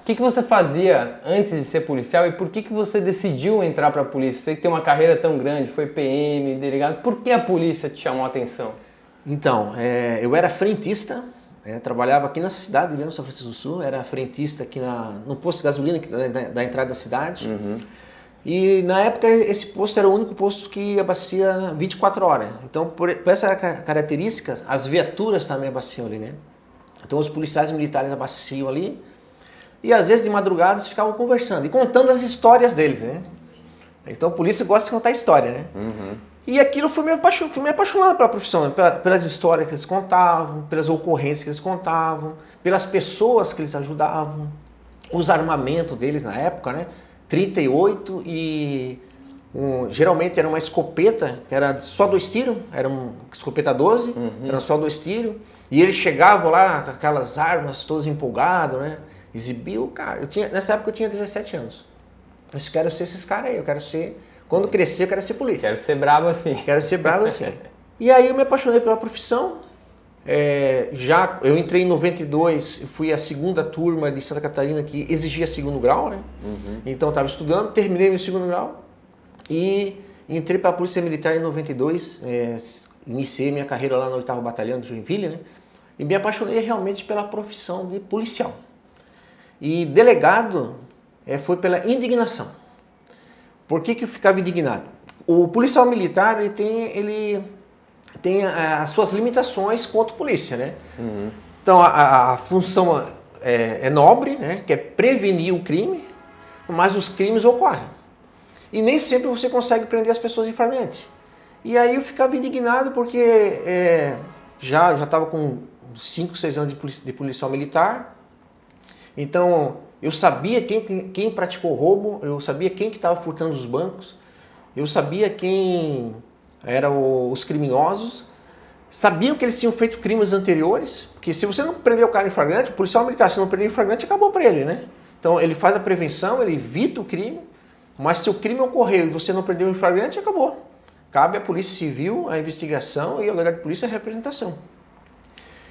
que você fazia antes de ser policial e por que você decidiu entrar para a polícia? Você que tem uma carreira tão grande, foi PM, delegado, por que a polícia te chamou a atenção? Então, eu era frentista, trabalhava aqui na cidade, mesmo São Francisco do Sul, era frentista aqui no posto de gasolina da entrada da cidade. Uhum. E na época esse posto era o único posto que abastecia 24 horas. Então, por essa característica, as viaturas também abasteciam ali, né? Então os policiais militares abasteciam ali. E às vezes de madrugada eles ficavam conversando e contando as histórias deles, né? Então a polícia gosta de contar história, né? Uhum. E aquilo fui me apaixonado pela profissão, pelas histórias que eles contavam, pelas ocorrências que eles contavam, pelas pessoas que eles ajudavam, os armamentos deles na época, né? 38 e geralmente era uma escopeta, que era só 2 tiros, era uma escopeta 12, era só 2 tiros. E eles chegavam lá com aquelas armas todas empolgados, né? Exibiu, cara. Nessa época eu tinha 17 anos. Eu quero ser esses caras aí, eu quero ser... Quando crescer, eu quero ser polícia. Quero ser bravo assim. Quero ser bravo assim. E aí eu me apaixonei pela profissão. Eu entrei em 92, fui a segunda turma de Santa Catarina que exigia segundo grau, né? Uhum. Então eu estava estudando, terminei meu segundo grau e entrei para a Polícia Militar em 92, iniciei minha carreira lá no 8º Batalhão de Joinville, né? E me apaixonei realmente pela profissão de policial. E delegado foi pela indignação. Por que eu ficava indignado? O policial militar ele tem as suas limitações quanto polícia, né? Uhum. Então a função é nobre, né? Que é prevenir o crime, mas os crimes ocorrem. E nem sempre você consegue prender as pessoas em flagrante. E aí eu ficava indignado porque já estava com 5, 6 anos de policial militar. Então eu sabia quem praticou roubo, eu sabia quem que estava furtando os bancos, eu sabia quem eram os criminosos, sabiam que eles tinham feito crimes anteriores, porque se você não prender o cara em flagrante, o policial militar, se não prender em flagrante, acabou para ele, né? Então ele faz a prevenção, ele evita o crime, mas se o crime ocorreu e você não prendeu em flagrante, acabou. Cabe à Polícia Civil a investigação e ao delegado de polícia a representação.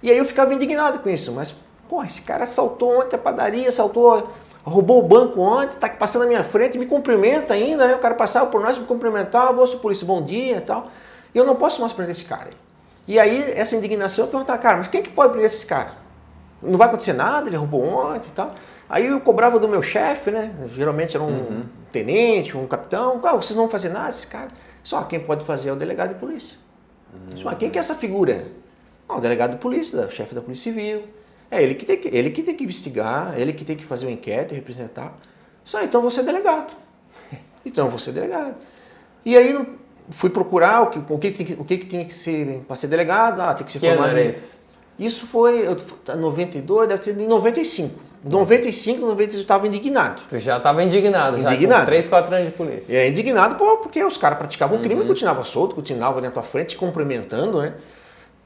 E aí eu ficava indignado com isso, mas, pô, esse cara assaltou ontem a padaria, roubou o banco ontem, tá passando na minha frente, me cumprimenta ainda, né? O cara passava por nós, me cumprimentava, moço polícia, bom dia e tal. E eu não posso mais prender esse cara aí. E aí, essa indignação, eu perguntava, cara, mas quem que pode prender esse cara? Não vai acontecer nada, ele roubou ontem e tal. Aí eu cobrava do meu chefe, né? Geralmente era um tenente, um capitão. Vocês não vão fazer nada, esse cara? Só quem pode fazer é o delegado de polícia. Só quem que é essa figura? O delegado de polícia, o chefe da Polícia Civil. É ele que tem que investigar, ele que tem que fazer uma enquete, representar. Só então você é delegado. Então você é delegado. E aí fui procurar o que tinha que ser para ser delegado. Tem que ser formado. Isso foi em 92, deve ser em 95. Em 95, 96 eu estava indignado. Tu já estava indignado, já com 3, 4 anos de polícia. Indignado porque os caras praticavam um crime e continuavam solto, continuavam na tua frente, cumprimentando, né?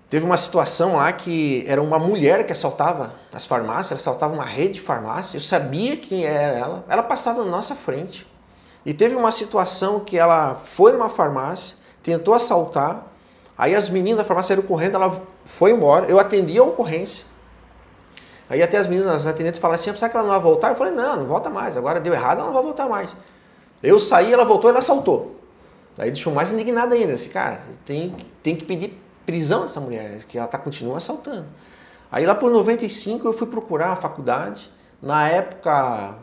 Teve uma situação lá que era uma mulher que assaltava as farmácias, ela assaltava uma rede de farmácia, eu sabia quem era ela passava na nossa frente. E teve uma situação que ela foi numa farmácia, tentou assaltar, aí as meninas da farmácia saíram correndo, ela foi embora, eu atendi a ocorrência. Aí até as meninas, as atendentes falaram assim, será que ela não vai voltar? Eu falei, não volta mais, agora deu errado, ela não vai voltar mais. Eu saí, ela voltou e ela assaltou. Aí deixou mais indignado ainda, assim, cara, tem que pedir prisão dessa mulher, que ela continua assaltando. Aí lá por 95 eu fui procurar a faculdade, na época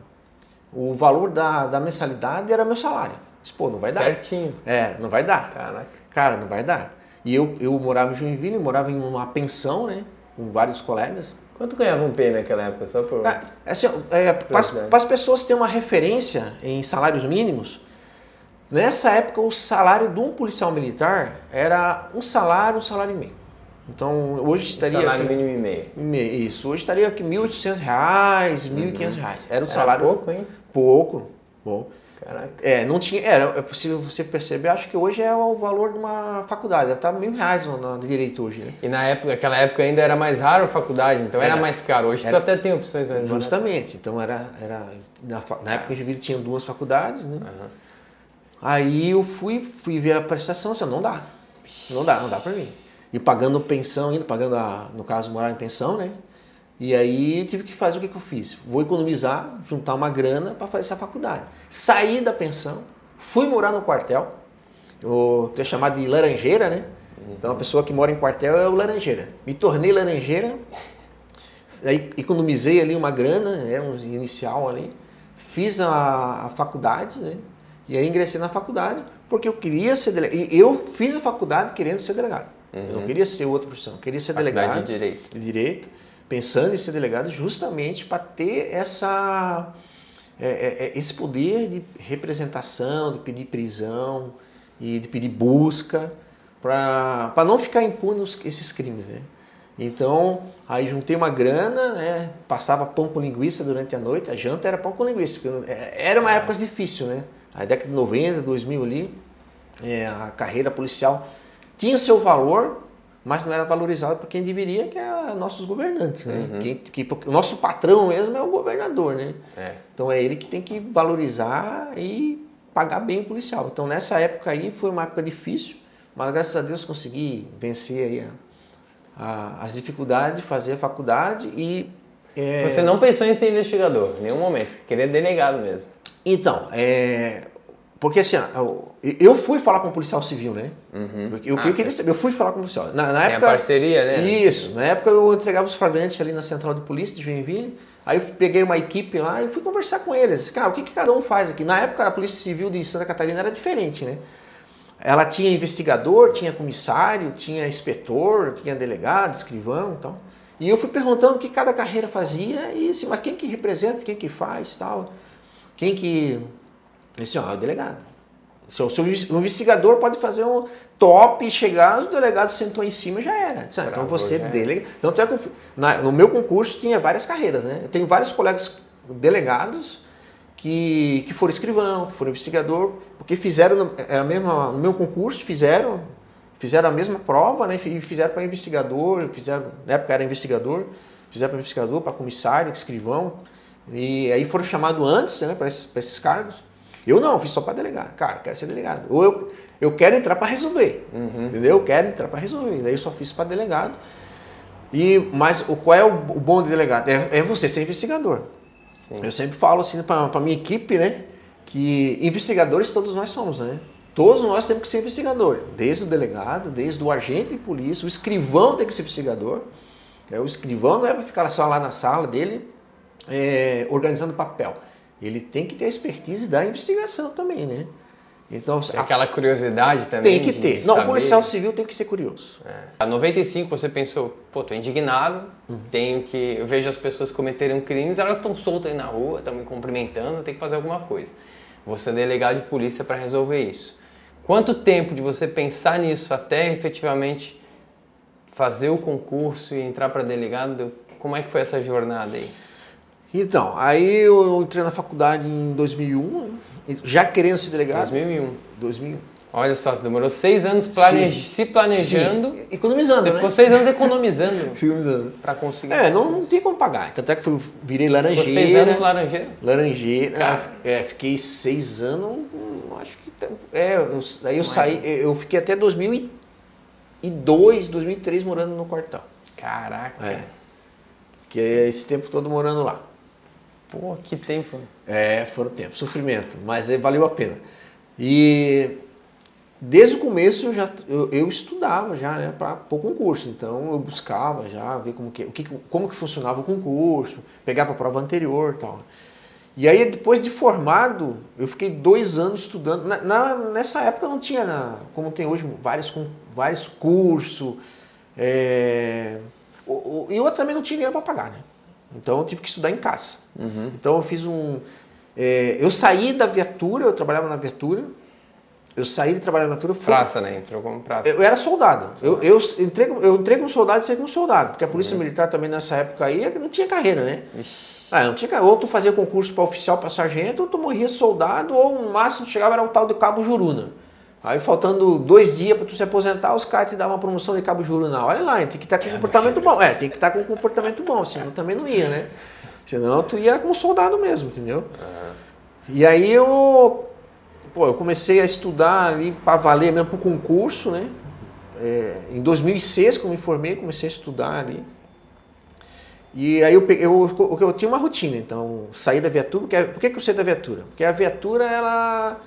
o valor da mensalidade era meu salário. Disse, pô, não vai dar. Certinho. Não vai dar. Caraca. Cara, não vai dar. E eu morava em Joinville, morava em uma pensão, né, com vários colegas. Quanto ganhava um P naquela época? Só por... Assim, para as pessoas terem uma referência em salários mínimos, nessa época o salário de um policial militar era um salário e meio. Então hoje estaria... Salário mínimo e meio. Isso, hoje estaria aqui R$1.800, R$1.500. Era um salário... pouco, hein? Pouco. Caraca. Não tinha... se você perceber, acho que hoje é o valor de uma faculdade. Tá R$1.000 no direito hoje, né? E naquela época ainda era mais raro a faculdade, então era mais caro. Hoje tu até tem opções mais baratas. Justamente. Então na época em Joinville tinha 2 faculdades, né? Aí eu fui ver a prestação, assim, não dá pra mim. E pagando pensão ainda, no caso morar em pensão, né? E aí tive que fazer o que eu fiz. Vou economizar, juntar uma grana para fazer essa faculdade. Saí da pensão, fui morar no quartel. Eu tenho chamado de laranjeira, né? Então a pessoa que mora em quartel é o laranjeira. Me tornei laranjeira, aí economizei ali uma grana, era um inicial ali. Fiz a faculdade, né? E aí ingressei na faculdade porque eu queria ser delegado. E eu fiz a faculdade querendo ser delegado. Eu não queria ser outra profissão, eu queria ser delegado. De Direito. De Direito, pensando em ser delegado justamente para ter esse poder de representação, de pedir prisão e de pedir busca, para não ficar impune esses crimes, né? Então, aí juntei uma grana, né? Passava pão com linguiça durante a noite, a janta era pão com linguiça, porque era uma época difícil, né? A década de 90, 2000 ali, a carreira policial tinha seu valor, mas não era valorizado por quem deveria, que é nossos governantes, né? O nosso patrão mesmo é o governador, né? Então é ele que tem que valorizar e pagar bem o policial. Então nessa época aí foi uma época difícil, mas graças a Deus consegui vencer aí as dificuldades de fazer a faculdade e... Você não pensou em ser investigador, em nenhum momento, você queria delegado mesmo. Então, porque assim, eu fui falar com o policial civil, né? Eu fui falar com o policial. Na época, tem a parceria, né? Isso, na época eu entregava os flagrantes ali na central de polícia de Joinville, aí eu peguei uma equipe lá e fui conversar com eles. Cara, o que cada um faz aqui? Na época a Polícia Civil de Santa Catarina era diferente, né? Ela tinha investigador, tinha comissário, tinha inspetor, tinha delegado, escrivão e tal. E eu fui perguntando o que cada carreira fazia e assim, mas quem que representa, quem que faz tal, quem que... Assim, ó, é o delegado. O investigador pode fazer um top e chegar, o delegado sentou em cima e já era. Então você delega. Tanto é que no meu concurso tinha várias carreiras, né? Eu tenho vários colegas delegados que foram escrivão, que foram investigador, porque fizeram no meu concurso, fizeram a mesma prova, né? E fizeram para investigador, na época era investigador, fizeram para investigador, para comissário, escrivão, e aí foram chamados antes, né, para esses cargos. Eu não, fiz só para delegado. Cara, quero ser delegado. Ou eu quero entrar para resolver, entendeu? Eu quero entrar para resolver, daí eu só fiz para delegado. Mas qual é o bom de delegado? É você ser investigador. Sim. Eu sempre falo assim para minha equipe, né, que investigadores todos nós somos, né? Todos nós temos que ser investigador, desde o delegado, desde o agente de polícia, o escrivão tem que ser investigador. O escrivão não é para ficar só lá na sala dele organizando papel. Ele tem que ter a expertise da investigação também, né? Então, aquela curiosidade também. Tem que ter. Não, o policial civil tem que ser curioso. Em 95 você pensou, pô, tô indignado, eu vejo as pessoas cometerem crimes, elas estão soltas aí na rua, estão me cumprimentando, tem que fazer alguma coisa. Você é delegado de polícia para resolver isso. Quanto tempo de você pensar nisso até efetivamente fazer o concurso e entrar para delegado? Como é que foi essa jornada aí? Então, aí eu entrei na faculdade em 2001, já querendo ser delegado. 2001. Olha só, você demorou 6 anos se planejando. Sim. Economizando, Você ficou 6 anos economizando. Para conseguir. Não tinha como pagar. Tanto é que virei laranjeira. Ficou 6 anos laranjeira? Laranjeira. Fiquei 6 anos, acho que... Daí eu saí, eu fiquei até 2002, 2003 morando no quartel. Caraca. Que é esse tempo todo morando lá. Pô, que tempo. Foram tempos, sofrimento, mas valeu a pena. E desde o começo eu estudava já, né, para o concurso. Então eu buscava já ver como que funcionava o concurso, pegava a prova anterior e tal. E aí depois de formado, eu fiquei 2 anos estudando. Nessa época não tinha, como tem hoje, vários cursos. E eu também não tinha dinheiro para pagar, né? Então eu tive que estudar em casa. Então eu fiz eu saí da viatura, eu trabalhava na viatura. Eu saí de trabalhar na viatura. Praça, né? Entrou como praça. Eu era soldado. Eu entrei como soldado e saí como soldado. Porque a polícia militar também nessa época aí não tinha carreira, né? Não tinha, ou tu fazia concurso para oficial, para sargento, ou tu morria soldado, ou o máximo que chegava era o tal de cabo juruna. Aí faltando 2 dias para tu se aposentar, os caras te davam uma promoção de cabo juruna. Olha lá, tem que estar com um comportamento bom. Tem que estar com um comportamento bom, senão também não ia, né? Senão tu ia como soldado mesmo, entendeu? E aí eu comecei a estudar ali para valer mesmo pro concurso, né? Em 2006, quando me formei, comecei a estudar ali. E aí eu tinha uma rotina, então saí da viatura, por que eu saí da viatura? Porque a viatura, ela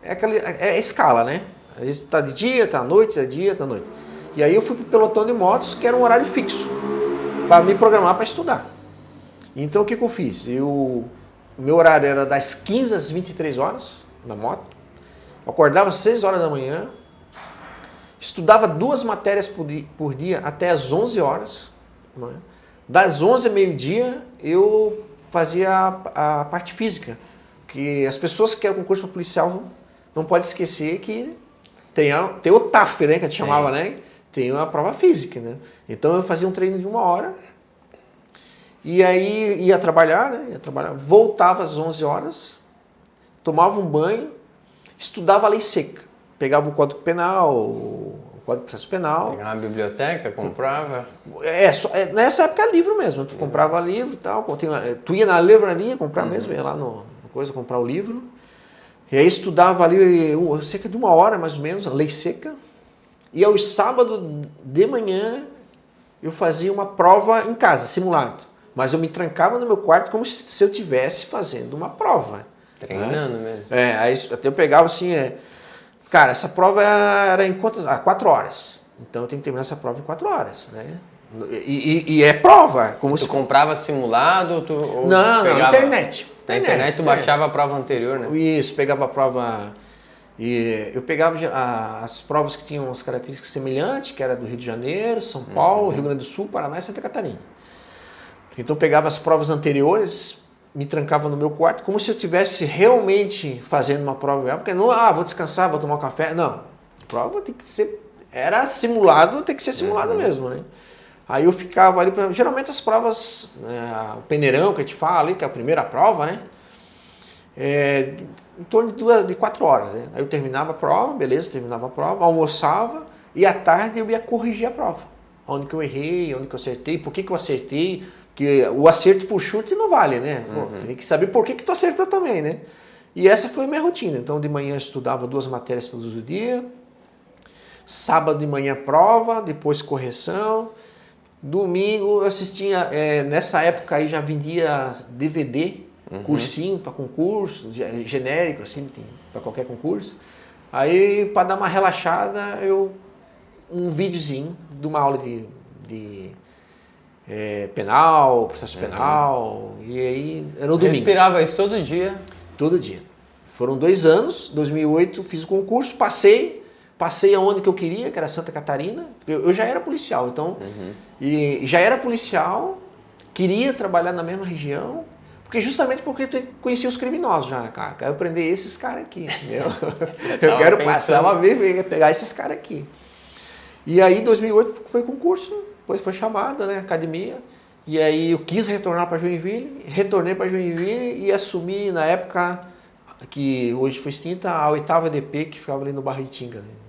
é escala, né? Às vezes tá de dia, tá à noite, é dia, tá à noite. E aí eu fui pro pelotão de motos, que era um horário fixo, para me programar para estudar. Então o que eu fiz? O meu horário era das 15 às 23 horas na moto, eu acordava às 6 horas da manhã, estudava 2 matérias por dia até às 11 horas, não é? Das 11 ao meio-dia, eu fazia a parte física. Que as pessoas que querem concurso para policial não podem esquecer que tem o TAF, né, que a gente chamava, né? Tem a prova física, né? Então eu fazia um treino de 1 hora, e aí ia trabalhar, né? Voltava às 11 horas, tomava um banho, estudava a lei seca. Pegava o Código Penal, o Código de Processo Penal. Pegava na biblioteca, comprava. Nessa época era livro mesmo. Tu comprava livro e tal. Tu ia na livraria comprar mesmo, ia lá no coisa, comprar o livro. E aí estudava ali cerca de 1 hora, mais ou menos, a lei seca. E aos sábados de manhã eu fazia uma prova em casa, simulado. Mas eu me trancava no meu quarto como se eu estivesse fazendo uma prova. Treinando mesmo. Aí até eu pegava assim, cara, essa prova era em quantas? 4 horas. Então eu tenho que terminar essa prova em 4 horas, né? E é prova. Como tu comprava simulado ou não, pegava... na internet. Na internet tu baixava a prova anterior, né? Isso, pegava a prova... E eu pegava as provas que tinham as características semelhantes, que era do Rio de Janeiro, São Paulo, Rio Grande do Sul, Paraná e Santa Catarina. Então eu pegava as provas anteriores, me trancava no meu quarto, como se eu estivesse realmente fazendo uma prova. Porque não, vou descansar, vou tomar um café. Não, a prova tem que ser... Era simulado, tem que ser simulado mesmo, né? Aí eu ficava ali, geralmente as provas, o peneirão que a gente fala ali, que é a primeira prova, né? Em torno de 4 horas, né? Aí eu terminava a prova, beleza, terminava a prova, almoçava e à tarde eu ia corrigir a prova. Onde que eu errei, onde que eu acertei, por que eu acertei, porque o acerto por chute não vale, né? Pô, tem que saber por que tu acertou também, né? E essa foi a minha rotina. Então de manhã eu estudava 2 matérias todos os dias, sábado de manhã prova, depois correção. Domingo eu assistia, nessa época aí já vendia DVD, cursinho para concurso, genérico assim, para qualquer concurso. Aí para dar uma relaxada, um videozinho de uma aula de penal, processo penal, e aí era no domingo. Respirava isso todo dia? Todo dia. Foram 2 anos, 2008 fiz o concurso, passei aonde que eu queria, que era Santa Catarina. Eu já era policial, então, e já era policial, queria trabalhar na mesma região, justamente porque eu conhecia os criminosos já, cara. Quero prender esses caras aqui, entendeu? Eu quero passar uma vez, pegar esses caras aqui. E aí, em 2008, foi concurso, depois foi chamada, né, academia, e aí eu quis retornar para Joinville, retornei para Joinville e assumi, na época, que hoje foi extinta, a 8ª EDP, que ficava ali no Barra Itinga, né?